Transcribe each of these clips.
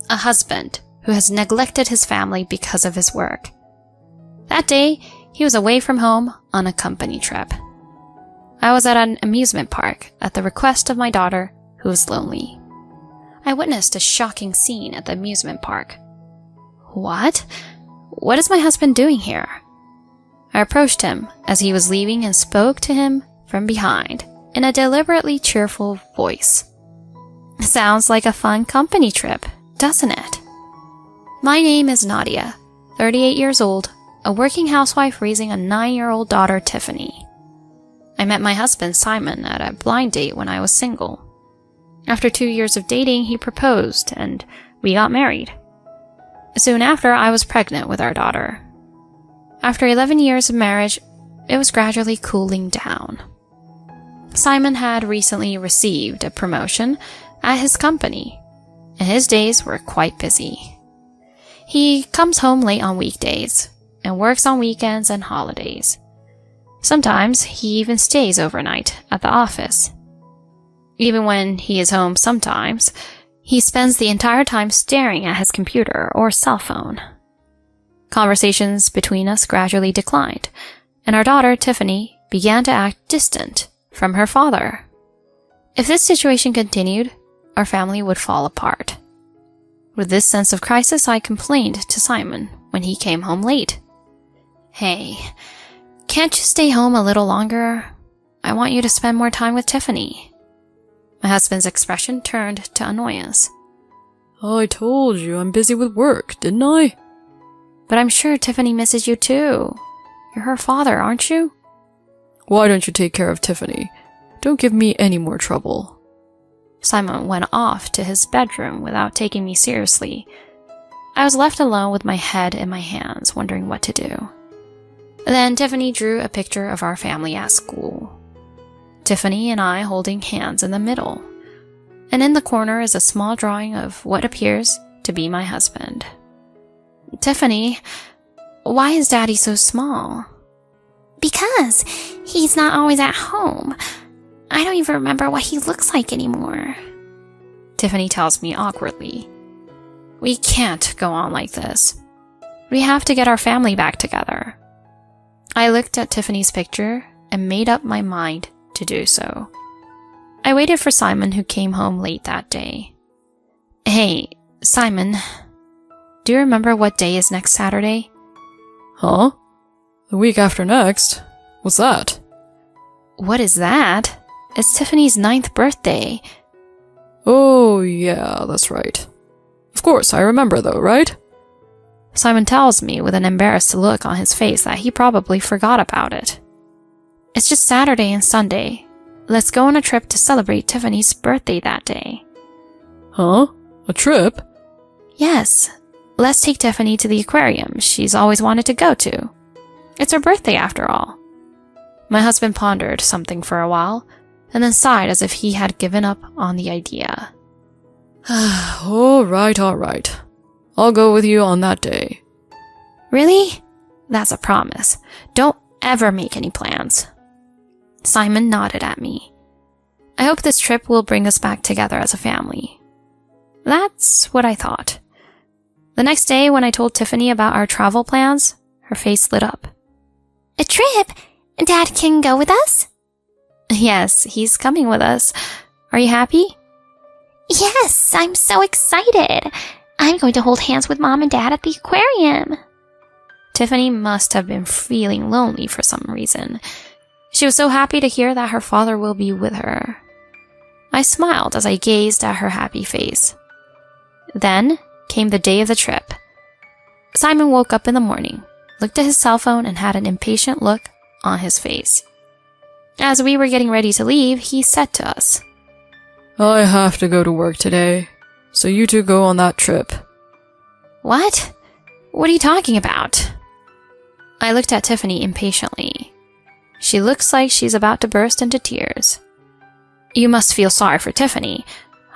a husband who has neglected his family because of his work. That day, he was away from home on a company trip. I was at an amusement park at the request of my daughter, who was lonely. I witnessed a shocking scene at the amusement park. What? What is my husband doing here? I approached him as he was leaving and spoke to him from behind in a deliberately cheerful voice. Sounds like a fun company trip, doesn't it? My name is Nadia, 38 years old, a working housewife raising a 9-year-old daughter, Tiffany. I met my husband, Simon, at a blind date when I was single. After 2 years of dating, he proposed, and we got married. Soon after, I was pregnant with our daughter. After 11 years of marriage, it was gradually cooling down. Simon had recently received a promotion at his company, and his days were quite busy. He comes home late on weekdays and works on weekends and holidays. Sometimes he even stays overnight at the office. Even when he is home sometimes, he spends the entire time staring at his computer or cell phone. Conversations between us gradually declined, and our daughter, Tiffany, began to act distant from her father. If this situation continued, our family would fall apart. With this sense of crisis, I complained to Simon when he came home late. Hey, can't you stay home a little longer? I want you to spend more time with Tiffany. My husband's expression turned to annoyance. I told you I'm busy with work, didn't I? But I'm sure Tiffany misses you too. You're her father, aren't you? Why don't you take care of Tiffany? Don't give me any more trouble. Simon went off to his bedroom without taking me seriously. I was left alone with my head in my hands, wondering what to do. Then Tiffany drew a picture of our family at school. Tiffany and I holding hands in the middle. And in the corner is a small drawing of what appears to be my husband. Tiffany, why is Daddy so small? Because he's not always at home. I don't even remember what he looks like anymore. Tiffany tells me awkwardly. We can't go on like this. We have to get our family back together. I looked at Tiffany's picture and made up my mind to do so. I waited for Simon, who came home late that day. Hey, Simon, do you remember what day is next Saturday? Huh? The week after next? What's that? What is that? It's Tiffany's 9th birthday. Oh, yeah, that's right. Of course, I remember though, right? Simon tells me with an embarrassed look on his face that he probably forgot about it. It's just Saturday and Sunday. Let's go on a trip to celebrate Tiffany's birthday that day. Huh? A trip? Yes. Let's take Tiffany to the aquarium she's always wanted to go to. It's her birthday after all. My husband pondered something for a while, and then sighed as if he had given up on the idea. All right. I'll go with you on that day. Really? That's a promise. Don't ever make any plans. Simon nodded at me. I hope this trip will bring us back together as a family. That's what I thought. The next day, when I told Tiffany about our travel plans, her face lit up. A trip? Dad can go with us? Yes, he's coming with us. Are you happy? Yes, I'm so excited. I'm going to hold hands with Mom and Dad at the aquarium. Tiffany must have been feeling lonely for some reason. She was so happy to hear that her father will be with her. I smiled as I gazed at her happy face. Then came the day of the trip. Simon woke up in the morning, looked at his cell phone, and had an impatient look on his face. As we were getting ready to leave, he said to us, I have to go to work today, so you two go on that trip. What? What are you talking about? I looked at Tiffany impatiently. She looks like she's about to burst into tears. You must feel sorry for Tiffany.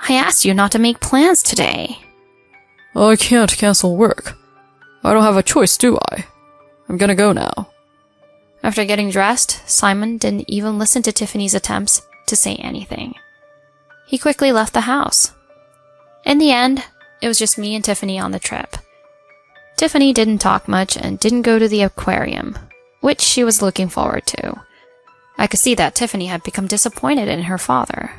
I asked you not to make plans today. I can't cancel work. I don't have a choice, do I? I'm gonna go now. After getting dressed, Simon didn't even listen to Tiffany's attempts to say anything. He quickly left the house. In the end, it was just me and Tiffany on the trip. Tiffany didn't talk much and didn't go to the aquarium, which she was looking forward to. I could see that Tiffany had become disappointed in her father.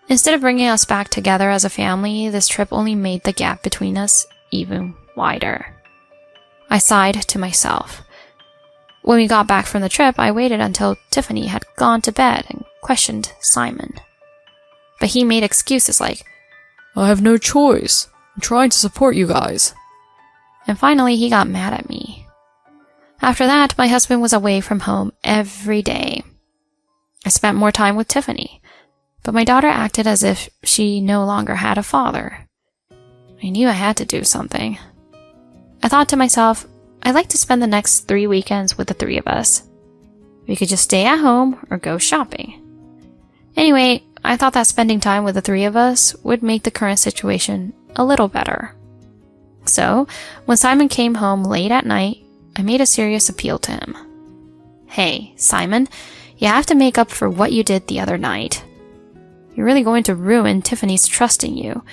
Instead of bringing us back together as a family, this trip only made the gap between us even wider. I sighed to myself. When we got back from the trip, I waited until Tiffany had gone to bed and questioned Simon. But he made excuses like, I have no choice. I'm trying to support you guys. And finally he got mad at me. After that, my husband was away from home every day. I spent more time with Tiffany, but my daughter acted as if she no longer had a father. I knew I had to do something. I thought to myself, I'd like to spend the next 3 weekends with the 3 of us. We could just stay at home or go shopping. Anyway, I thought that spending time with the 3 of us would make the current situation a little better. So, when Simon came home late at night, I made a serious appeal to him. Hey, Simon, you have to make up for what you did the other night. You're really going to ruin Tiffany's trust in you,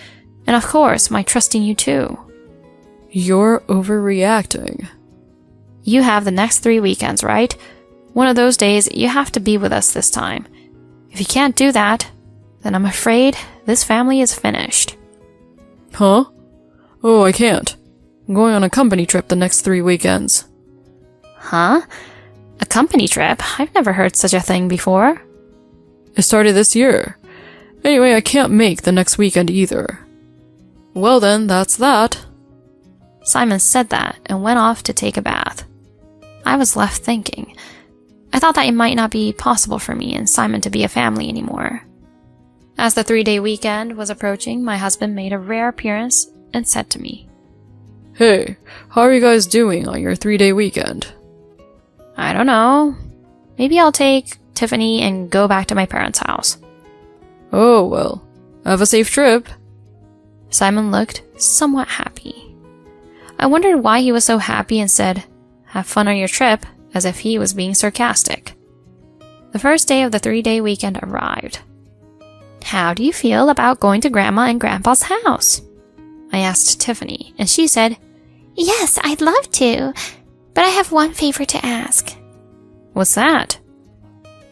and of course, my trust in you too. You're overreacting. You have the next 3 weekends, right? One of those days, you have to be with us this time. If you can't do that, then I'm afraid this family is finished. Huh? Oh, I can't. I'm going on a company trip the next 3 weekends. Huh? A company trip? I've never heard such a thing before. It started this year. Anyway, I can't make the next weekend either. Well then, that's that. Simon said that and went off to take a bath. I was left thinking. I thought that it might not be possible for me and Simon to be a family anymore. As the 3-day weekend was approaching, my husband made a rare appearance and said to me, Hey, how are you guys doing on your 3-day weekend? I don't know. Maybe I'll take Tiffany and go back to my parents' house. Oh, well, have a safe trip. Simon looked somewhat happy. I wondered why he was so happy and said, have fun on your trip, as if he was being sarcastic. The first day of the 3-day weekend arrived. How do you feel about going to Grandma and Grandpa's house? I asked Tiffany, and she said, Yes, I'd love to, but I have one favor to ask. What's that?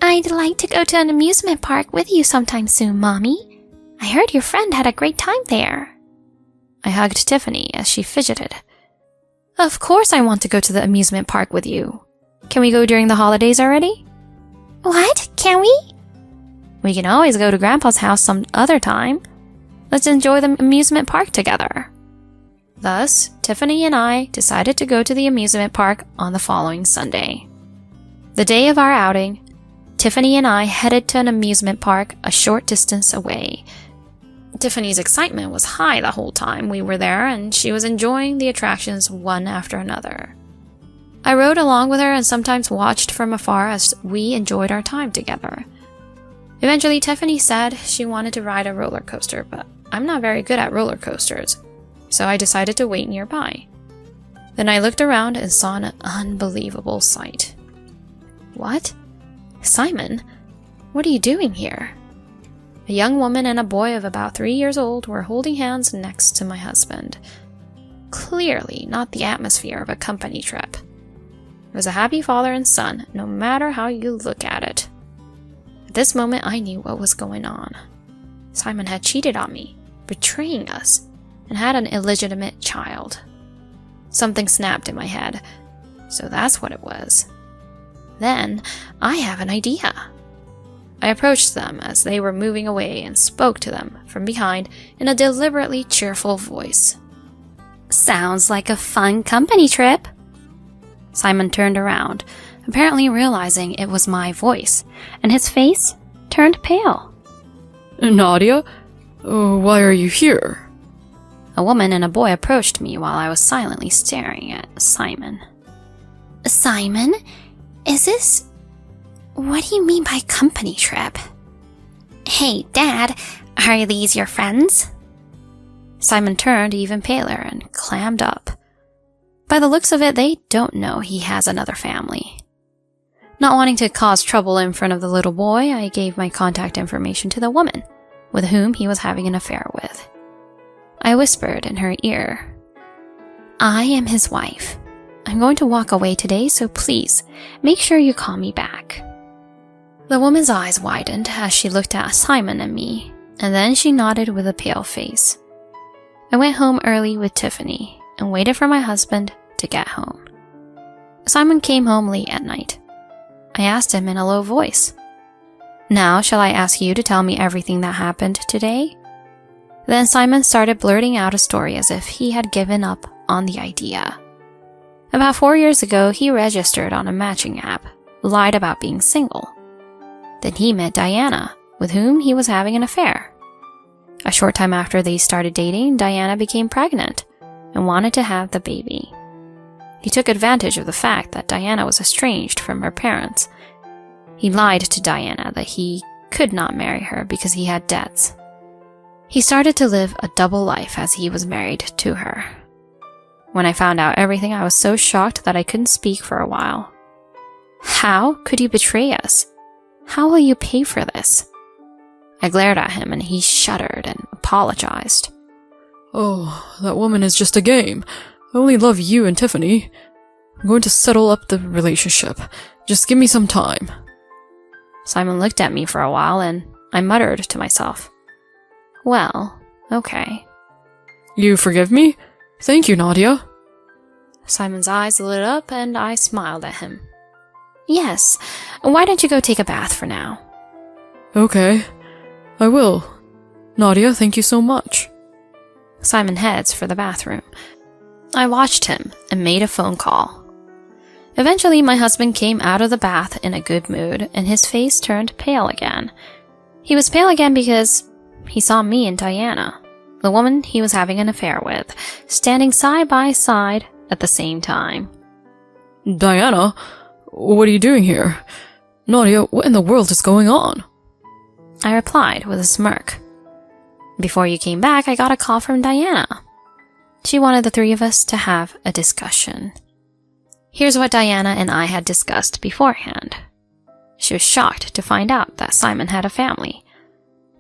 I'd like to go to an amusement park with you sometime soon, Mommy. I heard your friend had a great time there. I hugged Tiffany as she fidgeted. Of course I want to go to the amusement park with you. Can we go during the holidays already? What? Can we? We can always go to Grandpa's house some other time. Let's enjoy the amusement park together. Thus, Tiffany and I decided to go to the amusement park on the following Sunday. The day of our outing, Tiffany and I headed to an amusement park a short distance away. Tiffany's excitement was high the whole time we were there, and she was enjoying the attractions one after another. I rode along with her and sometimes watched from afar as we enjoyed our time together. Eventually, Tiffany said she wanted to ride a roller coaster, but I'm not very good at roller coasters, so I decided to wait nearby. Then I looked around and saw an unbelievable sight. What? Simon, what are you doing here? A young woman and a boy of about 3 years old were holding hands next to my husband. Clearly not the atmosphere of a company trip. It was a happy father and son, no matter how you look at it. At this moment, I knew what was going on. Simon had cheated on me, betraying us, and had an illegitimate child. Something snapped in my head, so that's what it was. Then, I have an idea. I approached them as they were moving away and spoke to them from behind in a deliberately cheerful voice. Sounds like a fun company trip. Simon turned around, apparently realizing it was my voice, and his face turned pale. Nadia? Why are you here? A woman and a boy approached me while I was silently staring at Simon. Simon? Is this... What do you mean by company trip? Hey, Dad, are these your friends? Simon turned even paler and clammed up. By the looks of it, they don't know he has another family. Not wanting to cause trouble in front of the little boy, I gave my contact information to the woman, with whom he was having an affair with. I whispered in her ear, "I am his wife. I'm going to walk away today, so please, make sure you call me back." The woman's eyes widened as she looked at Simon and me, and then she nodded with a pale face. I went home early with Tiffany and waited for my husband to get home. Simon came home late at night. I asked him in a low voice, "Now shall I ask you to tell me everything that happened today?" Then Simon started blurting out a story as if he had given up on the idea. About 4 years ago, he registered on a matching app, lied about being single. Then he met Diana, with whom he was having an affair. A short time after they started dating, Diana became pregnant and wanted to have the baby. He took advantage of the fact that Diana was estranged from her parents. He lied to Diana that he could not marry her because he had debts. He started to live a double life as he was married to her. When I found out everything, I was so shocked that I couldn't speak for a while. "How could you betray us? How will you pay for this?" I glared at him and he shuddered and apologized. "Oh, that woman is just a game. I only love you and Tiffany. I'm going to settle up the relationship. Just give me some time." Simon looked at me for a while and I muttered to myself, "Well, okay." "You forgive me? Thank you, Nadia." Simon's eyes lit up and I smiled at him. "Yes, why don't you go take a bath for now?" "Okay, I will. Nadia, thank you so much." Simon heads for the bathroom. I watched him and made a phone call. Eventually, my husband came out of the bath in a good mood and his face turned pale again. He was pale again because he saw me and Diana, the woman he was having an affair with, standing side by side at the same time. "Diana, what are you doing here? Nadia, what in the world is going on?" I replied with a smirk. "Before you came back, I got a call from Diana. She wanted the three of us to have a discussion." Here's what Diana and I had discussed beforehand. She was shocked to find out that Simon had a family.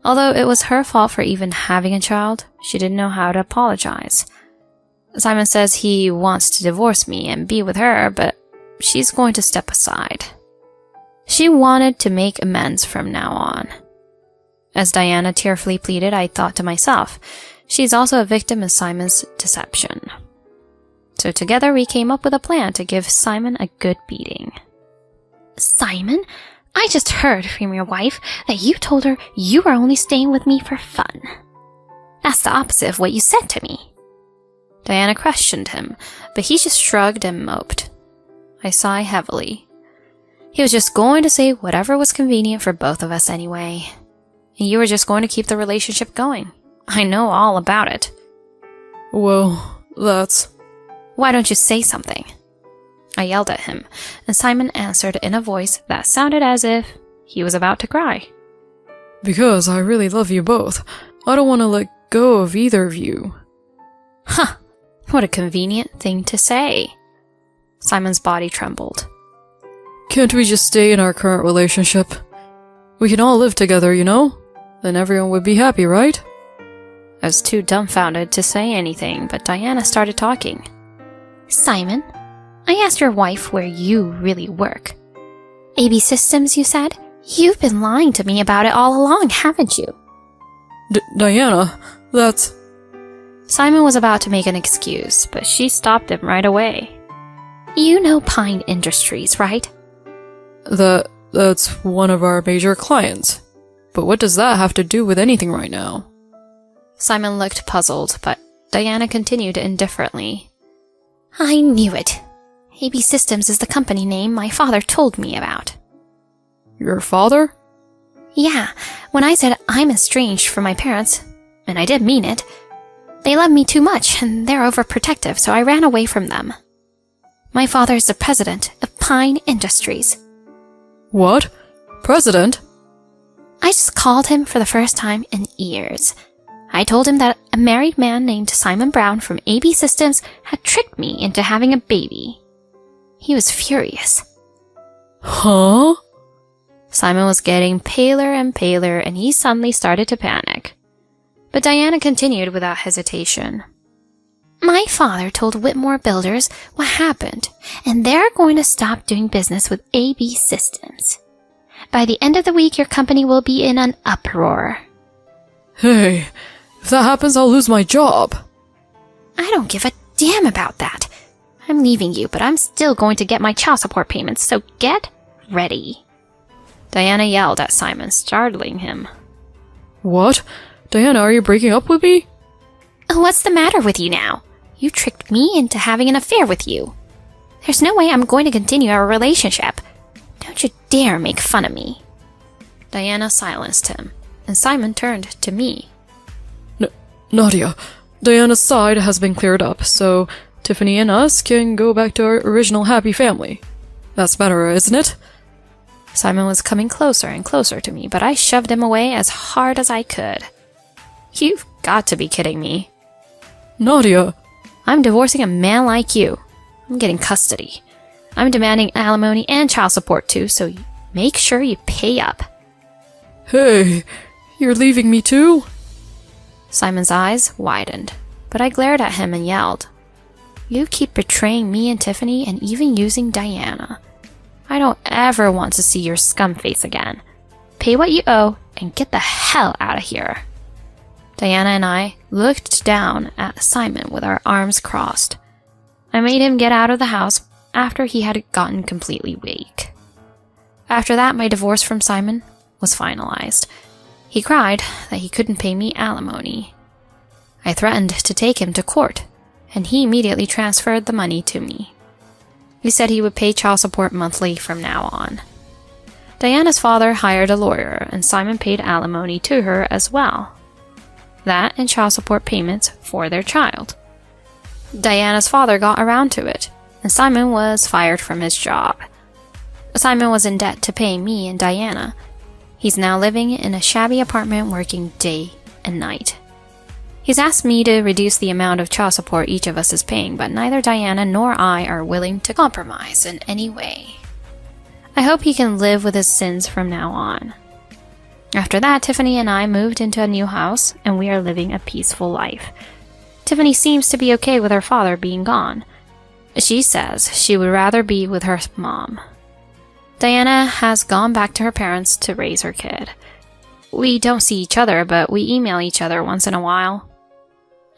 Although it was her fault for even having a child, she didn't know how to apologize. Simon says he wants to divorce me and be with her, but she's going to step aside. She wanted to make amends from now on. As Diana tearfully pleaded, I thought to myself, she's also a victim of Simon's deception. So together we came up with a plan to give Simon a good beating. "Simon, I just heard from your wife that you told her you were only staying with me for fun. That's the opposite of what you said to me." Diana questioned him, but he just shrugged and moped. I sighed heavily. He was just going to say whatever was convenient for both of us anyway. And you were just going to keep the relationship going. I know all about it. "Well, that's..." "Why don't you say something?" I yelled at him, and Simon answered in a voice that sounded as if he was about to cry. "Because I really love you both. I don't want to let go of either of you." Huh, what a convenient thing to say. Simon's body trembled. "Can't we just stay in our current relationship? We can all live together, you know? Then everyone would be happy, right?" I was too dumbfounded to say anything, but Diana started talking. "Simon, I asked your wife where you really work. AB Systems, you said? You've been lying to me about it all along, haven't you?" Diana, that's..." Simon was about to make an excuse, but she stopped him right away. "You know Pine Industries, right?" That's one of our major clients. But what does that have to do with anything right now?" Simon looked puzzled, but Diana continued indifferently. "I knew it. AB Systems is the company name my father told me about." "Your father?" "Yeah, when I said I'm estranged from my parents, and I did mean it, they love me too much and they're overprotective, so I ran away from them. My father is the president of Pine Industries." "What? President?" I just called him for the first time in years. I told him that a married man named Simon Brown from AB Systems had tricked me into having a baby. He was furious. "Huh?" Simon was getting paler and paler, and he suddenly started to panic. But Diana continued without hesitation. My father told Whitmore Builders what happened, and they're going to stop doing business with AB Systems. By the end of the week, your company will be in an uproar. Hey, if that happens, I'll lose my job. I don't give a damn about that. I'm leaving you, but I'm still going to get my child support payments, so get ready. Diana yelled at Simon, startling him. What? Diana, are you breaking up with me? What's the matter with you now? You tricked me into having an affair with you. There's no way I'm going to continue our relationship. Don't you dare make fun of me. Diana silenced him, and Simon turned to me. Nadia, Diana's side has been cleared up, so Tiffany and us can go back to our original happy family. That's better, isn't it? Simon was coming closer and closer to me, but I shoved him away as hard as I could. You've got to be kidding me. Nadia! I'm divorcing a man like you. I'm getting custody. I'm demanding alimony and child support too, so make sure you pay up. Hey, you're leaving me too? Simon's eyes widened, but I glared at him and yelled, You keep betraying me and Tiffany and even using Diana. I don't ever want to see your scum face again. Pay what you owe and get the hell out of here. Diana and I looked down at Simon with our arms crossed. I made him get out of the house after he had gotten completely weak. After that, my divorce from Simon was finalized. He cried that he couldn't pay me alimony. I threatened to take him to court, and he immediately transferred the money to me. He said he would pay child support monthly from now on. Diana's father hired a lawyer, and Simon paid alimony to her as well. That and child support payments for their child. Diana's father got around to it, and Simon was fired from his job. Simon was in debt to pay me and Diana. He's now living in a shabby apartment working day and night. He's asked me to reduce the amount of child support each of us is paying, but neither Diana nor I are willing to compromise in any way. I hope he can live with his sins from now on. After that, Tiffany and I moved into a new house, and we are living a peaceful life. Tiffany seems to be okay with her father being gone. She says she would rather be with her mom. Diana has gone back to her parents to raise her kid. We don't see each other, but we email each other once in a while.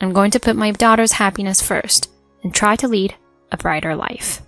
I'm going to put my daughter's happiness first and try to lead a brighter life.